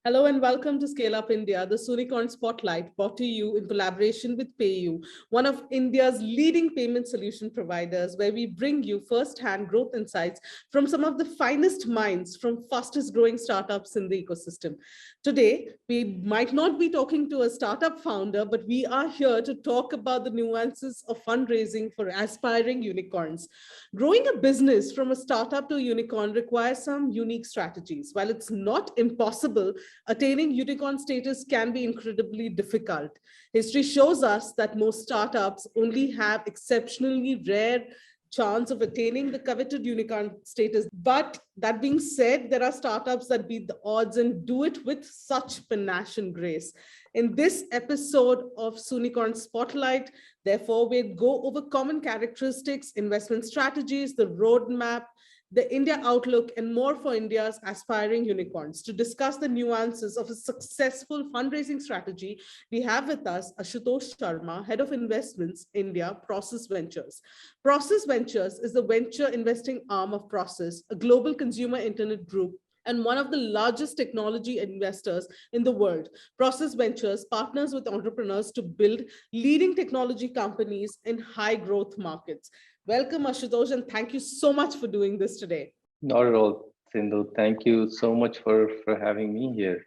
Hello and welcome to Scale Up India, the Soonicorn Spotlight brought to you in collaboration with PayU, one of India's leading payment solution providers, where we bring you first-hand growth insights from some of the finest minds from fastest growing startups in the ecosystem. Today, we might not be talking to a startup founder, but we are here to talk about the nuances of fundraising for aspiring unicorns. Growing a business from a startup to a unicorn requires some unique strategies. While it's not impossible, attaining unicorn status can be incredibly difficult. History shows us that most startups only have exceptionally rare chance of attaining the coveted unicorn status. But that being said, there are startups that beat the odds and do it with such panache and grace. In this episode of Soonicorn Spotlight, therefore, we'll go over common characteristics, investment strategies, the roadmap, the India outlook, and more for India's aspiring unicorns. To discuss the nuances of a successful fundraising strategy, we have with us Ashutosh Sharma, Head of Investments, India, Prosus Ventures. Prosus Ventures is the venture investing arm of Prosus, a global consumer internet group and one of the largest technology investors in the world. Prosus Ventures partners with entrepreneurs to build leading technology companies in high growth markets. Welcome, Ashutosh, and thank you so much for doing this today. Not at all, Sindhu. Thank you so much for having me here.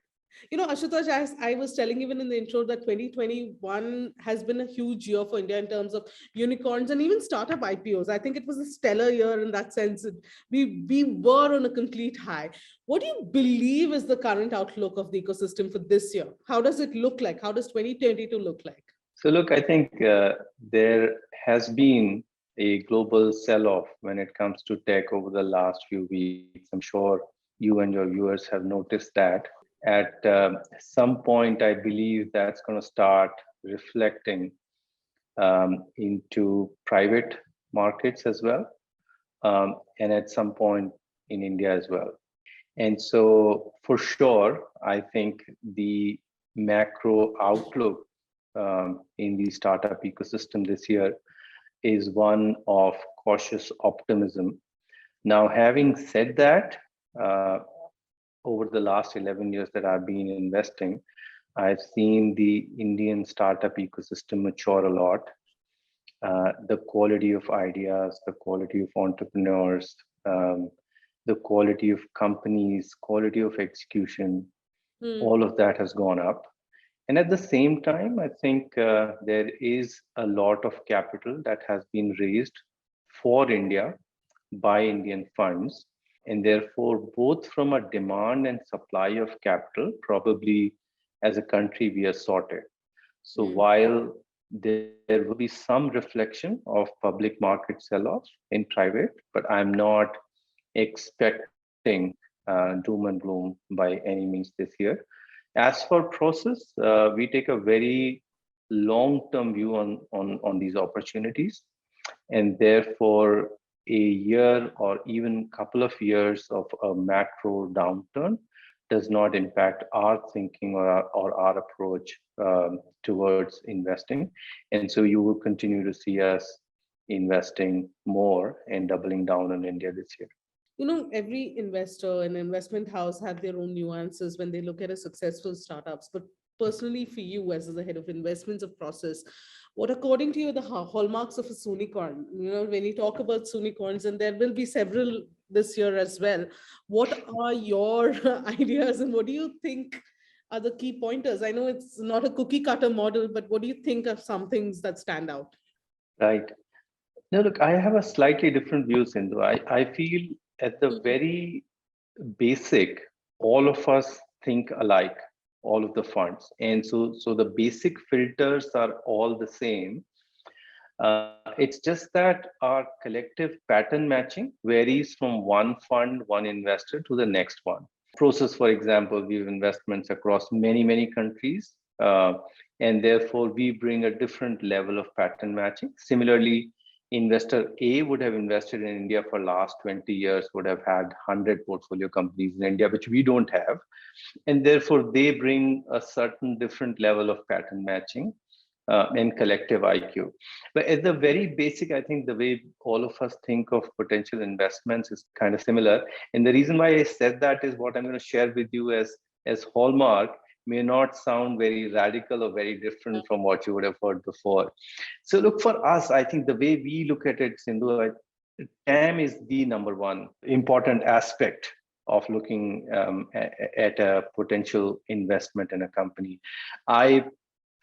Ashutosh, as I was telling even in the intro that 2021 has been a huge year for India in terms of unicorns and even startup IPOs. I think it was a stellar year in that sense. We were on a complete high. What do you believe is the current outlook of the ecosystem for this year? How does it look like? How does 2022 look like? So, look, I think there has been a global sell-off when it comes to tech over the last few weeks. I'm sure you and your viewers have noticed that. At some point, I believe that's going to start reflecting into private markets as well, and at some point in India as well. And so, for sure, I think the macro outlook in the startup ecosystem this year is one of cautious optimism. Now, having said that, over the last 11 years that I've been investing, I've seen the Indian startup ecosystem mature a lot. The quality of ideas, the quality of entrepreneurs, the quality of companies, quality of execution, all of that has gone up. And at the same time, I think there is a lot of capital that has been raised for India by Indian funds. And therefore, both from a demand and supply of capital, probably as a country, we are sorted. So while there will be some reflection of public market sell-off in private, but I'm not expecting doom and gloom by any means this year. As for Prosus, we take a very long-term view on these opportunities, and therefore a year or even couple of years of a macro downturn does not impact our thinking or our approach towards investing. And so you will continue to see us investing more and doubling down on India this year. Every investor and investment house have their own nuances when they look at a successful startups. But personally, for you as the head of investments of Prosus, what according to you are the hallmarks of a Soonicorn? When you talk about Soonicorns, and there will be several this year as well, what are your ideas and what do you think are the key pointers? I know it's not a cookie cutter model, but what do you think of some things that stand out? Right. Now, look, I have a slightly different view, Sindhu. I feel at the very basic, all of us think alike, all of the funds. And so the basic filters are all the same. It's just that our collective pattern matching varies from one fund, one investor to the next one. Prosus, for example, we have investments across many, many countries. And therefore, we bring a different level of pattern matching. Similarly, investor A would have invested in India for last 20 years, would have had 100 portfolio companies in India, which we don't have. And therefore, they bring a certain different level of pattern matching and collective IQ. But at the very basic, I think the way all of us think of potential investments is kind of similar. And the reason why I said that is what I'm going to share with you as as hallmark may not sound very radical or very different from what you would have heard before. So look, for us, I think the way we look at it, Sindhu, TAM is the number one important aspect of looking at a potential investment in a company. I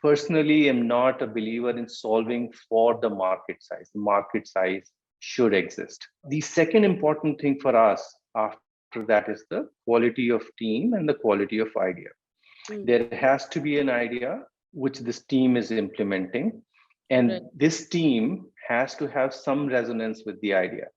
personally am not a believer in solving for the market size. The market size should exist. The second important thing for us after that is the quality of team and the quality of idea. There has to be an idea which this team is implementing, and this team has to have some resonance with the idea.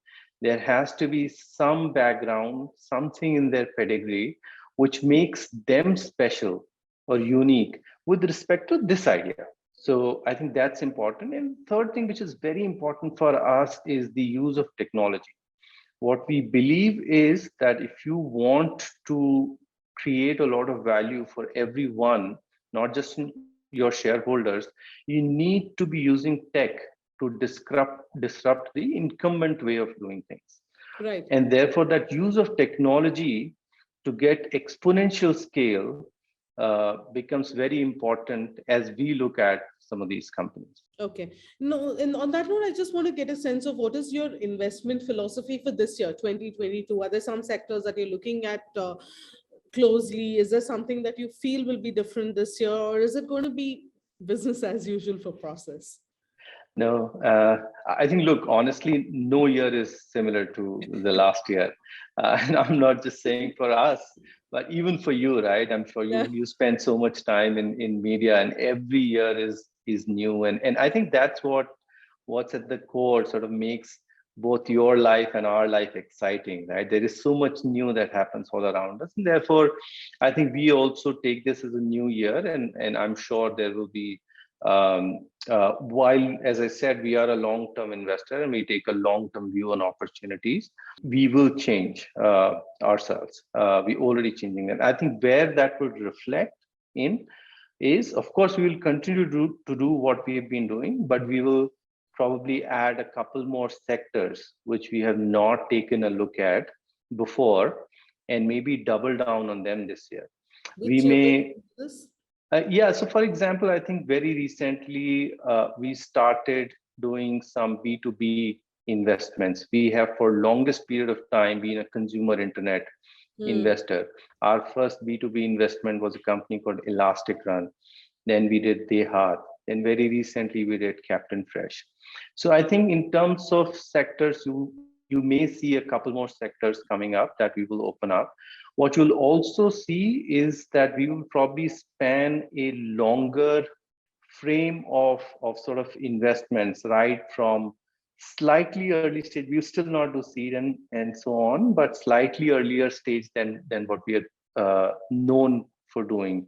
There has to be some background, something in their pedigree which makes them special or unique with respect to this idea. So I think that's important. And third thing, which is very important for us, is the use of technology. What we believe is that if you want to create a lot of value for everyone, not just your shareholders, you need to be using tech to disrupt the incumbent way of doing things. Right. And therefore, that use of technology to get exponential scale becomes very important as we look at some of these companies. Okay. No, and on that note, I just want to get a sense of what is your investment philosophy for this year, 2022? Are there some sectors that you're looking at closely? Is there something that you feel will be different this year, or is it going to be business as usual for Prosus? No, I think, look, honestly, no year is similar to the last year. And I'm not just saying for us, but even for you, right? I'm sure Yeah. you spend so much time in media, and every year is new. And I think that's what's at the core sort of makes both your life and our life exciting, right? There is so much new that happens all around us. And therefore, I think we also take this as a new year, and I'm sure there will be while, as I said, we are a long-term investor and we take a long-term view on opportunities, we will change ourselves. We already changing that. I think where that would reflect in is, of course, we will continue to do what we have been doing, but we will probably add a couple more sectors which we have not taken a look at before, and maybe double down on them this year. We Which year may. this? Yeah, so for example, I think very recently we started doing some B2B investments. We have for longest period of time been a consumer internet investor. Our first B2B investment was a company called Elastic Run. Then we did Dehat. Then very recently we did Captain Fresh. So I think in terms of sectors, you may see a couple more sectors coming up that we will open up. What you'll also see is that we will probably span a longer frame of sort of investments, right? From slightly early stage, we still not do seed and so on, but slightly earlier stage than what we are known for doing.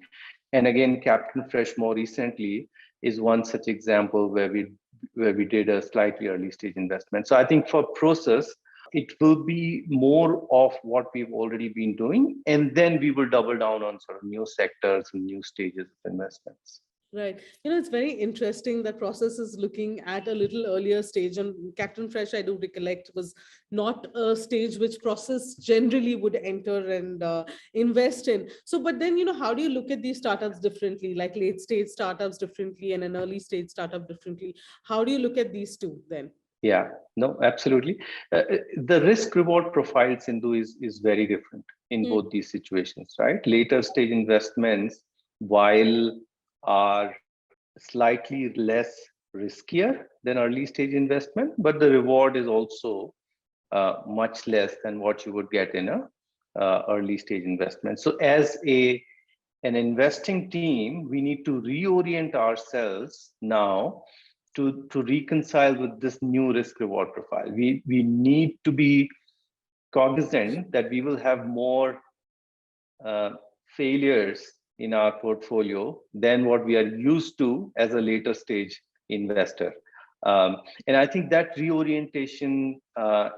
And again, Captain Fresh more recently is one such example where we did a slightly early stage investment. So I think for Prosus, it will be more of what we've already been doing, and then we will double down on sort of new sectors and new stages of investments. Right. It's very interesting that Prosus is looking at a little earlier stage. And Captain Fresh, I do recollect, was not a stage which Prosus generally would enter and invest in. So, but then, how do you look at these startups differently, like late stage startups differently and an early stage startup differently? How do you look at these two then? Yeah, no, absolutely. The risk reward profile, Sindhu, is very different in both these situations, right? Later stage investments, while are slightly less riskier than early stage investment, but the reward is also much less than what you would get in a early stage investment. So as an investing team, we need to reorient ourselves now to reconcile with this new risk reward profile. We need to be cognizant that we will have more failures in our portfolio than what we are used to as a later stage investor. And I think that reorientation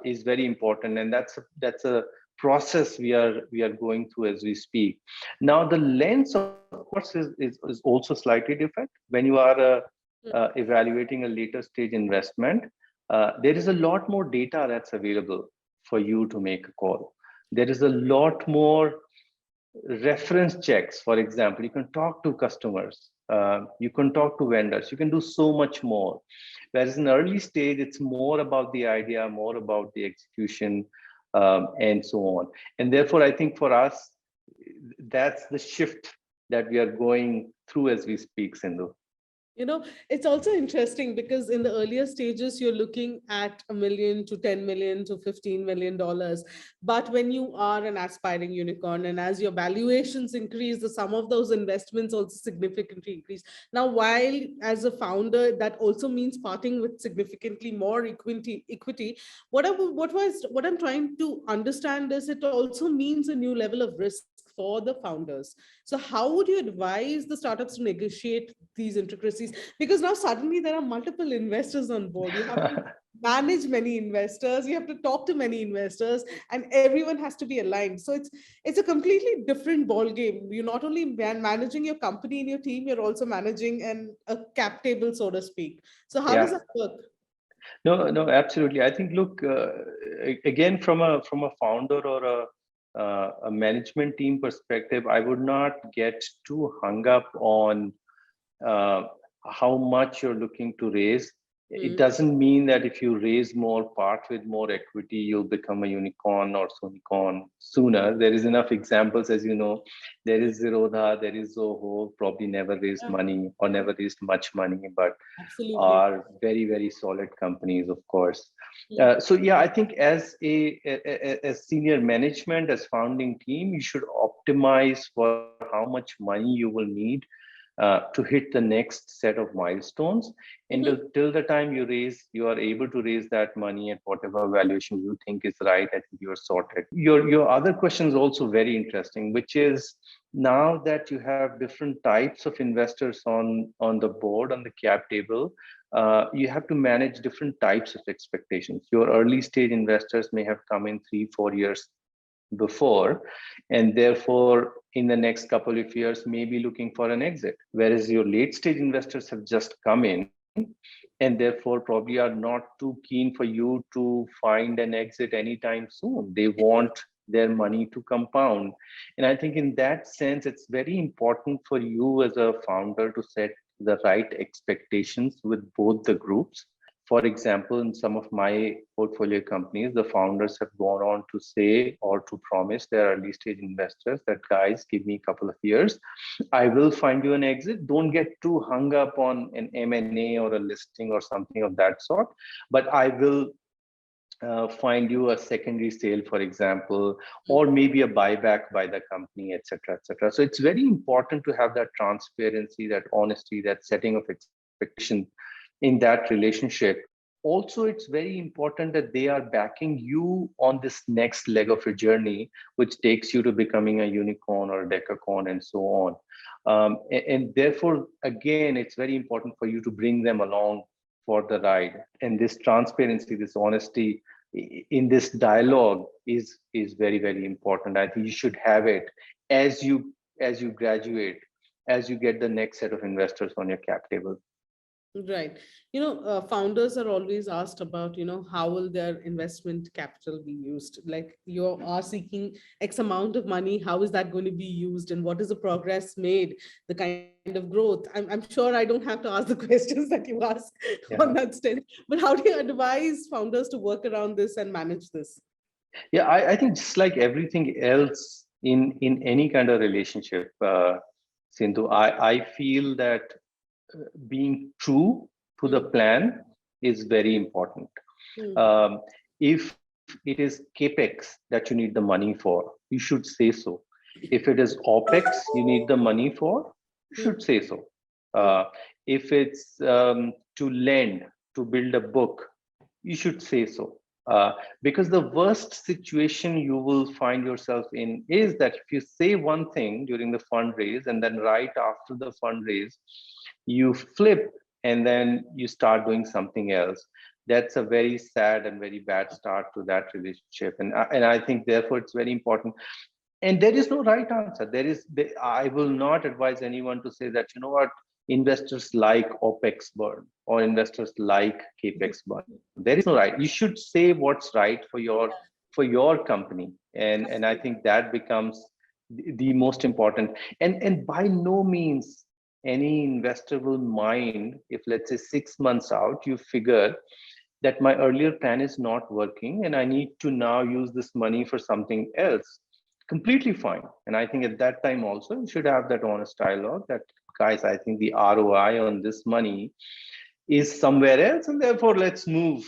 is very important, and that's a process we are going through as we speak. Now, the lens, of course, is also slightly different. When you are evaluating a later stage investment, there is a lot more data that's available for you to make a call. There is a lot more reference checks, for example. You can talk to customers, you can talk to vendors, you can do so much more. Whereas in early stage, it's more about the idea, more about the execution, and so on. And therefore, I think for us, that's the shift that we are going through as we speak, Sindhu. It's also interesting because in the earlier stages, you're looking at a million to 10 million to $15 million. But when you are an aspiring unicorn and as your valuations increase, the sum of those investments also significantly increase. Now, while as a founder, that also means parting with significantly more equity, what I'm trying to understand is it also means a new level of risk for the founders. So how would you advise the startups to negotiate these intricacies? Because now suddenly there are multiple investors on board. You have to manage many investors, you have to talk to many investors, and everyone has to be aligned. So it's a completely different ball game. You're not only managing your company and your team, you're also managing a cap table, so to speak. So how does Yeah. that work? No, no, absolutely. I think, look, again, from a founder or a management team perspective, I would not get too hung up on uh, how much you're looking to raise. It Mm. doesn't mean that if you raise more, part with more equity, you'll become a unicorn or soonicorn sooner. There is enough examples, as you know. There is Zerodha, there is Zoho, probably never raised Yeah, money or never raised much money, but absolutely. are very, very solid companies, of course. Mm. So yeah, I think as as senior management, as founding team, you should optimize for how much money you will need to hit the next set of milestones. And Mhm. till the time you are able to raise that money at whatever valuation you think is right, I think you're sorted. Your other question is also very interesting, which is now that you have different types of investors on the board, on the cap table, you have to manage different types of expectations. Your early stage investors may have come in 3-4 years before, and therefore in the next couple of years may be looking for an exit, whereas your late stage investors have just come in and therefore probably are not too keen for you to find an exit anytime soon. They want their money to compound. And I think in that sense, it's very important for you as a founder to set the right expectations with both the groups. For example, in some of my portfolio companies, the founders have gone on to say or to promise their early stage investors that, guys, give me a couple of years, I will find you an exit. Don't get too hung up on an M&A or a listing or something of that sort, but I will find you a secondary sale, for example, or maybe a buyback by the company, etc., etc. So it's very important to have that transparency, that honesty, that setting of expectation in that relationship. Also, it's very important that they are backing you on this next leg of your journey, which takes you to becoming a unicorn or a decacorn and so on. And therefore, again, it's very important for you to bring them along for the ride. And this transparency, this honesty in this dialogue is very, very important. I think you should have it as you graduate, as you get the next set of investors on your cap table. Right. Founders are always asked about, how will their investment capital be used? Like you are seeking X amount of money, how is that going to be used? And what is the progress made, the kind of growth? I'm sure I don't have to ask the questions that you ask on Yeah. that stage, but how do you advise founders to work around this and manage this? Yeah, I think just like everything else in any kind of relationship, Sindhu, I feel that being true to the Mm, plan is very important. mm, Um, if it is capex that you need the money for, you should say so. If it is opex you need the money for, you mm, should say so. mm. Uh, if it's to lend, to build a book, you should say so. Because the worst situation you will find yourself in is that if you say one thing during the fundraise and then right after the fundraise, you flip and then you start doing something else. That's a very sad and very bad start to that relationship. And I think therefore it's very important. And there is no right answer. I will not advise anyone to say that, you know what, investors like OPEX burn or investors like CAPEX burn. There is no right. You should say what's right for your company. And I think that becomes the most important. And by no means any investor will mind if, let's say, 6 months out you figure that my earlier plan is not working and I need to now use this money for something else. Completely fine. And I think at that time also you should have that honest dialogue that, guys, I think the ROI on this money is somewhere else, and therefore let's move,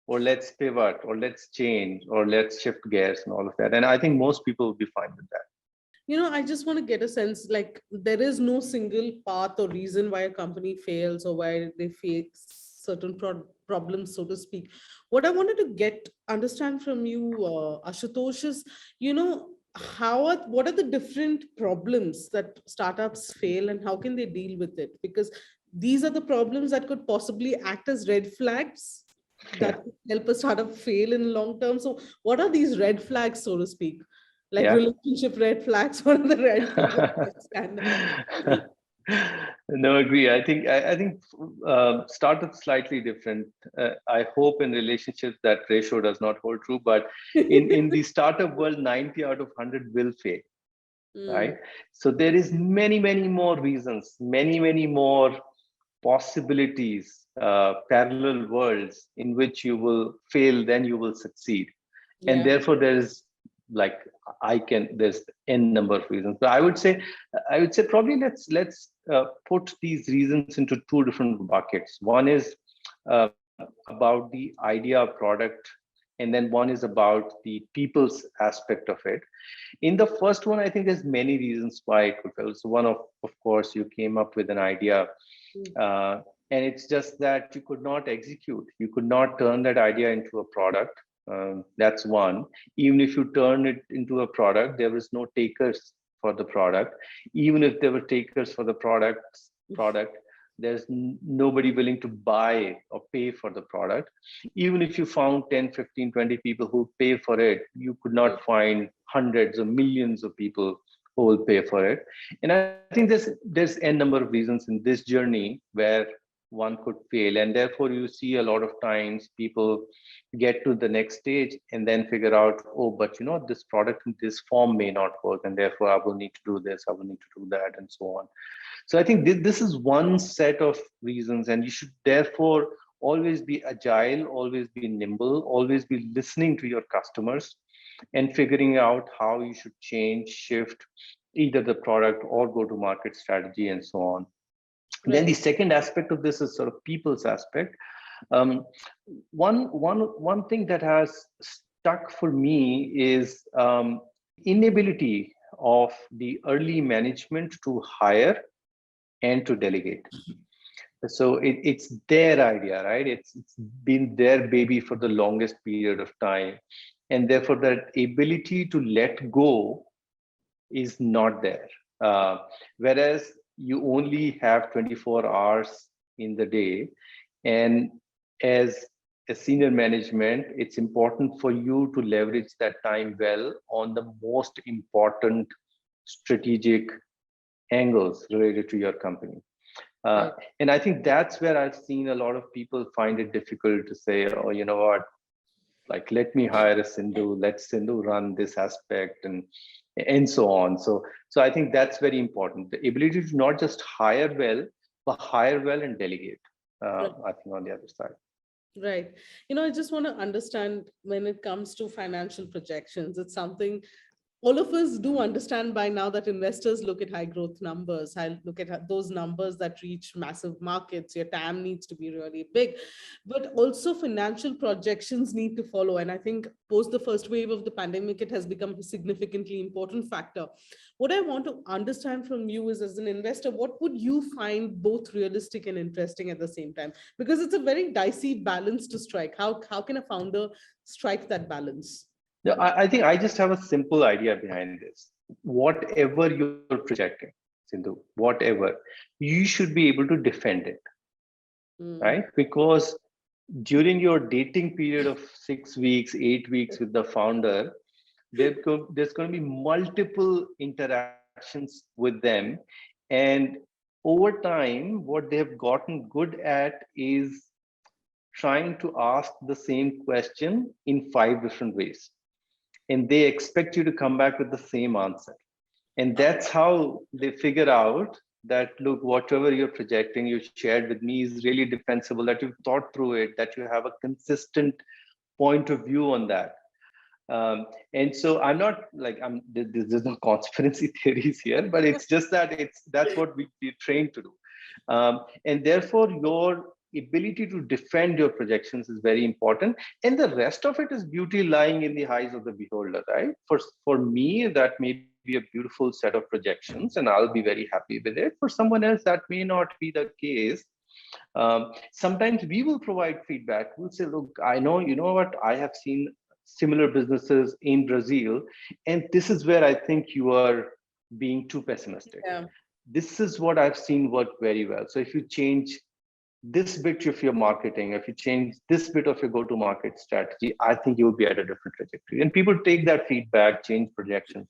or let's pivot, or let's change, or let's shift gears and all of that. And I think most people will be fine with that. I just want to get a sense, like, there is no single path or reason why a company fails or why they face certain problems, so to speak. What I wanted to understand from you, Ashutosh, is, what are the different problems that startups fail and how can they deal with it? Because these are the problems that could possibly act as red flags Yeah. that could help a startup fail in long term. So what are these red flags, so to speak? Like Yeah. relationship red flags, what are the red flags that stand out? No, agree. I think startups slightly different. I hope in relationships that ratio does not hold true, but in the startup world, 90 out of 100 will fail, Mm, right? So there is many more reasons, many more possibilities, parallel worlds in which you will fail, then you will succeed. And yeah, therefore there is, like, there's n number of reasons, but I would say probably let's put these reasons into two different buckets. One is about the idea of product, and then one is about the people's aspect of it. In the first one, I think there's many reasons why it could fail. So one of course, you came up with an idea, mm, uh, and it's just that you could not execute. You could not turn that idea into a product. That's one. Even if you turn it into a product, there was no takers for the product. Even if there were takers for the product, there's nobody willing to buy or pay for the product. Even if you found 10, 15, 20 people who pay for it, you could mm, not find hundreds or millions of people who will pay for it. And I think there's n number of reasons in this journey where one could fail, and therefore you see a lot of times people get to the next stage and then figure out, oh, but this product in this form may not work, and therefore I will need to do this, I will need to do that, and so on. So I think this is one set of reasons, and you should therefore always be agile, always be nimble, always be listening to your customers and figuring out how you should change, shift either the product or go to market strategy and so on. Then the right. second aspect of this is sort of people's aspect. um, one thing that has stuck for me is inability of the early management to hire and to delegate. So it's their idea, right? It's been their baby for the longest period of time, and therefore that ability to let go is not there. Whereas you only have 24 hours in the day, and as a senior management, it's important for you to leverage that time well on the most important strategic angles related to your company. Uh, Right. and I think that's where I've seen a lot of people find it difficult to say, oh, you know what, like, let me hire a Sindhu, let Sindhu run this aspect, and so on. So I think that's very important. The ability to not just hire well, but hire well and delegate. I think on the other side. Right. I just want to understand when it comes to financial projections, it's something all of us do understand by now that investors look at high growth numbers. I look at those numbers that reach massive markets. Your TAM needs to be really big, but also financial projections need to follow. And I think post the first wave of the pandemic, it has become a significantly important factor. What I want to understand from you is, as an investor, what would you find both realistic and interesting at the same time? Because it's a very dicey balance to strike. How can a founder strike that balance? No, I think I just have a simple idea behind this. Whatever you're projecting, Sindhu, whatever, you should be able to defend it, Mm, right? Because during your dating period of 6 weeks, 8 weeks with the founder, there's going to be multiple interactions with them. And over time, what they have gotten good at is trying to ask the same question in 5 different ways. And they expect you to come back with the same answer. And that's how they figure out that, look, whatever you're projecting, you shared with me is really defensible, that you've thought through it, that you have a consistent point of view on that. And so I'm not like, there's no conspiracy theories here, but it's just that that's what we're trained to do. And therefore your ability to defend your projections is very important. And the rest of it is beauty lying in the eyes of the beholder, right? For me, that may be a beautiful set of projections and I'll be very happy with it. For someone else, that may not be the case. Sometimes we will provide feedback. We'll say, look, I know, you know what, I have seen similar businesses in Brazil, and this is where I think you are being too pessimistic. Yeah. This is what I've seen work very well. So if you change this bit of your marketing, if you change this bit of your go-to-market strategy, I think you'll be at a different trajectory. And people take that feedback, change projections,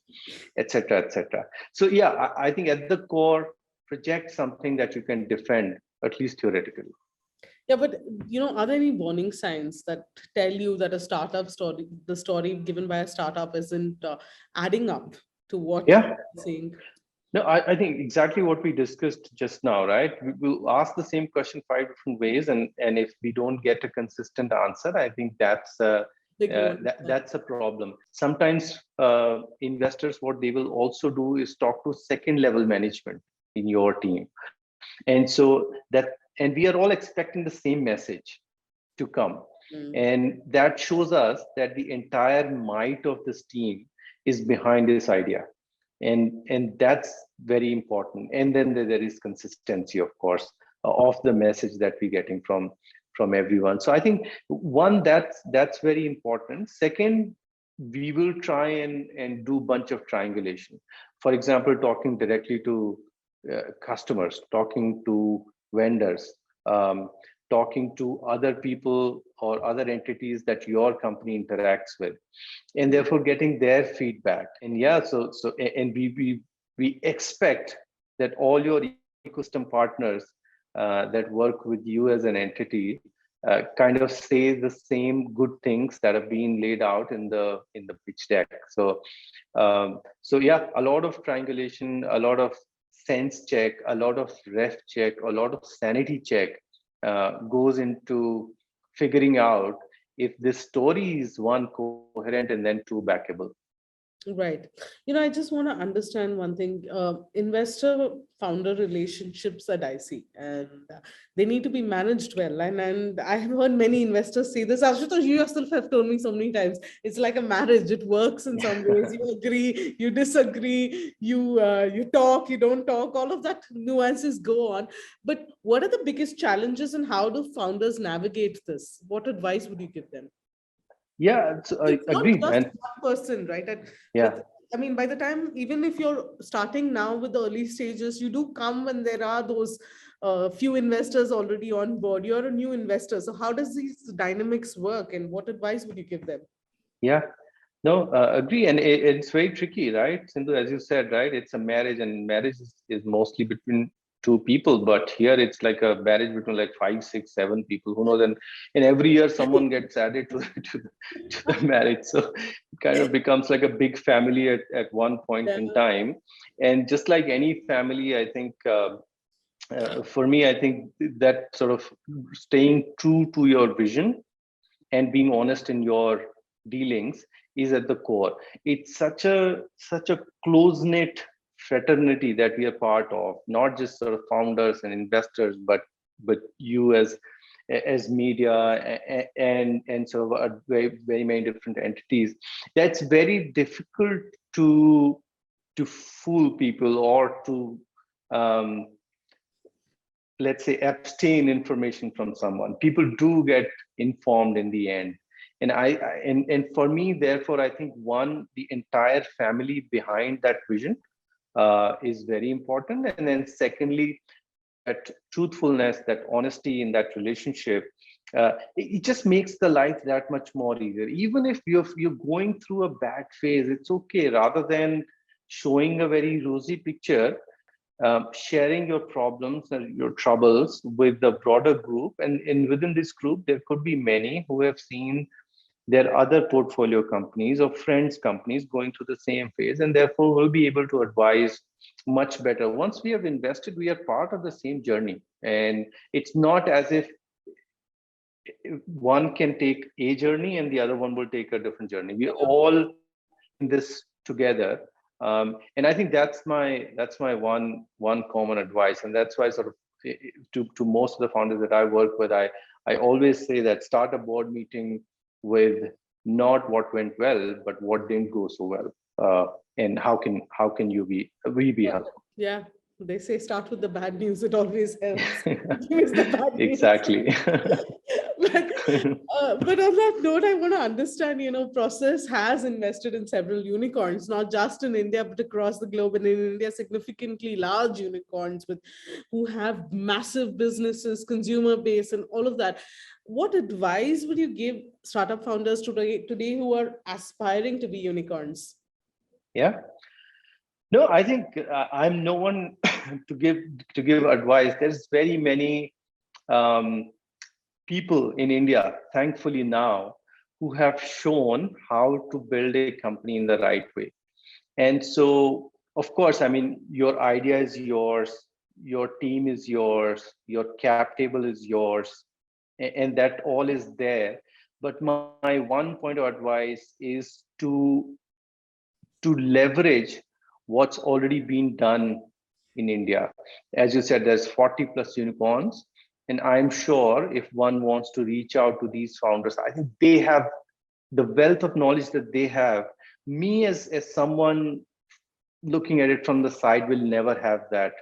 etc., etc. So yeah, I think at the core, project something that you can defend, at least theoretically. Yeah, but are there any warning signs that tell you that a startup story, the story given by a startup, isn't adding up to what Yeah. you're saying? No, I think exactly what we discussed just now, right? We'll ask the same question 5 different ways, and if we don't get a consistent answer, I think that's Big one. that's a problem. Sometimes investors, what they will also do is talk to second level management in your team, and so and we are all expecting the same message to come, and that shows us that the entire might of this team is behind this idea, and that's very important. And then there is consistency, of course, of the message that we're getting from everyone. So I think one, that's very important. Second, we will try and do a bunch of triangulation. For example, talking directly to customers, talking to vendors, talking to other people or other entities that your company interacts with, and therefore getting their feedback. And yeah, and we expect that all your ecosystem partners that work with you as an entity kind of say the same good things that have been laid out in the pitch deck. So yeah, a lot of triangulation, a lot of sense check, a lot of ref check, a lot of sanity check goes into figuring out if this story is, one, coherent, and then two, backable. Right. I just want to understand one thing. Investor founder relationships are dicey, and they need to be managed well. And I have heard many investors say this. Ashutosh, you yourself have told me so many times, it's like a marriage. It works in some ways. You agree, you disagree, you talk, you don't talk, all of that nuances go on. But what are the biggest challenges and how do founders navigate this? What advice would you give them? Yeah, I It's not agree. just And one person, right? yeah, But I mean, by the time, even if you're starting now with the early stages, you do come when there are those few investors already on board. You're a new investor. So how does these dynamics work and what advice would you give them? yeah. No, agree. And it's very tricky, right? Sindhu, as you said, right? It's a marriage, and marriage is mostly between two people. But here it's like a marriage between like 5, 6, 7 people. Who knows? And every year someone gets added to the marriage. So it kind of becomes like a big family at one point Yeah. in time. And just like any family, I think for me, I think that sort of staying true to your vision and being honest in your dealings is at the core. It's such a close-knit fraternity that we are part of, not just sort of founders and investors, but you as media and sort of a very, very many different entities. That's very difficult to fool people or to let's say abstain information from someone. People do get informed in the end. And and for me, therefore, I think one, the entire family behind that vision is very important. And then secondly, that truthfulness, that honesty in that relationship, it just makes the life that much more easier. Even if you're going through a bad phase, it's okay. Rather than showing a very rosy picture, sharing your problems and your troubles with the broader group, and within this group there could be many who have seen there are other portfolio companies or friends companies going through the same phase, and therefore we'll be able to advise much better. Once we have invested, we are part of the same journey, and it's not as if one can take a journey and the other one will take a different journey. We're all in this together. And I think that's my one common advice. And that's why sort of to most of the founders that I work with, I always say that start a board meeting with not what went well, but what didn't go so well. And how can we be helpful? Yeah. They say start with the bad news. It always helps. Use the bad news. Exactly. But on that note, I want to understand, Prosus has invested in several unicorns, not just in India, but across the globe. And in India, significantly large unicorns who have massive businesses, consumer base, and all of that. What advice would you give startup founders today who are aspiring to be unicorns? Yeah. No, I think I'm no one to give advice. There's very many people in India, thankfully now, who have shown how to build a company in the right way. And so, of course, I mean, your idea is yours, your team is yours, your cap table is yours, and that all is there. But my one point of advice is to leverage what's already been done in India. As you said, there's 40 plus unicorns. And I'm sure if one wants to reach out to these founders, I think they have the wealth of knowledge that they have. Me as someone looking at it from the side will never have that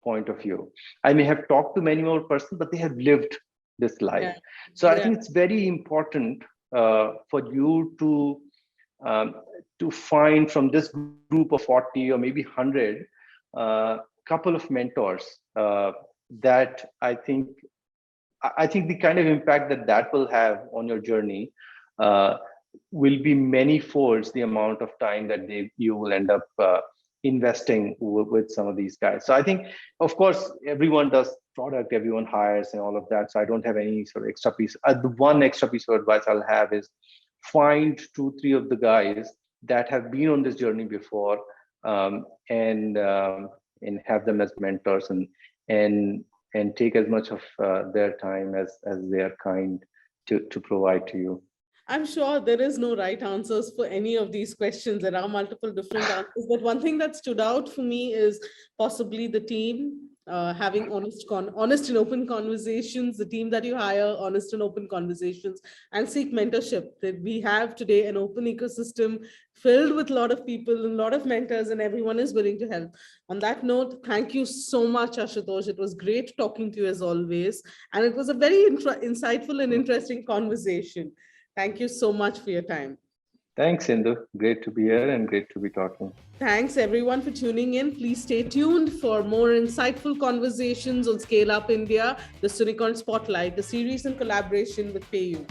point of view. I may have talked to many more persons, but they have lived this life. Yeah. So I think it's very important for you to find from this group of 40 or maybe 100 couple of mentors that I think the kind of impact that will have on your journey will be many folds the amount of time that you will end up investing with some of these guys. So I think, of course, everyone does product, everyone hires and all of that. So I don't have any sort of extra piece. The one extra piece of advice I'll have is find 2-3 of the guys that have been on this journey before, and have them as mentors and take as much of their time as they are kind to provide to you. I'm sure there is no right answers for any of these questions. There are multiple different answers, but one thing that stood out for me is possibly the team, having honest and open conversations, the team that you hire, honest and open conversations, and seek mentorship. That we have today an open ecosystem filled with a lot of people and a lot of mentors, and everyone is willing to help. On that note, thank you so much, Ashutosh. It was great talking to you as always. And it was a very insightful and interesting conversation. Thank you so much for your time. Thanks, Sindhu. Great to be here and great to be talking. Thanks everyone for tuning in. Please stay tuned for more insightful conversations on Scale Up India, the TheSoonicorn Spotlight, a series in collaboration with PayU.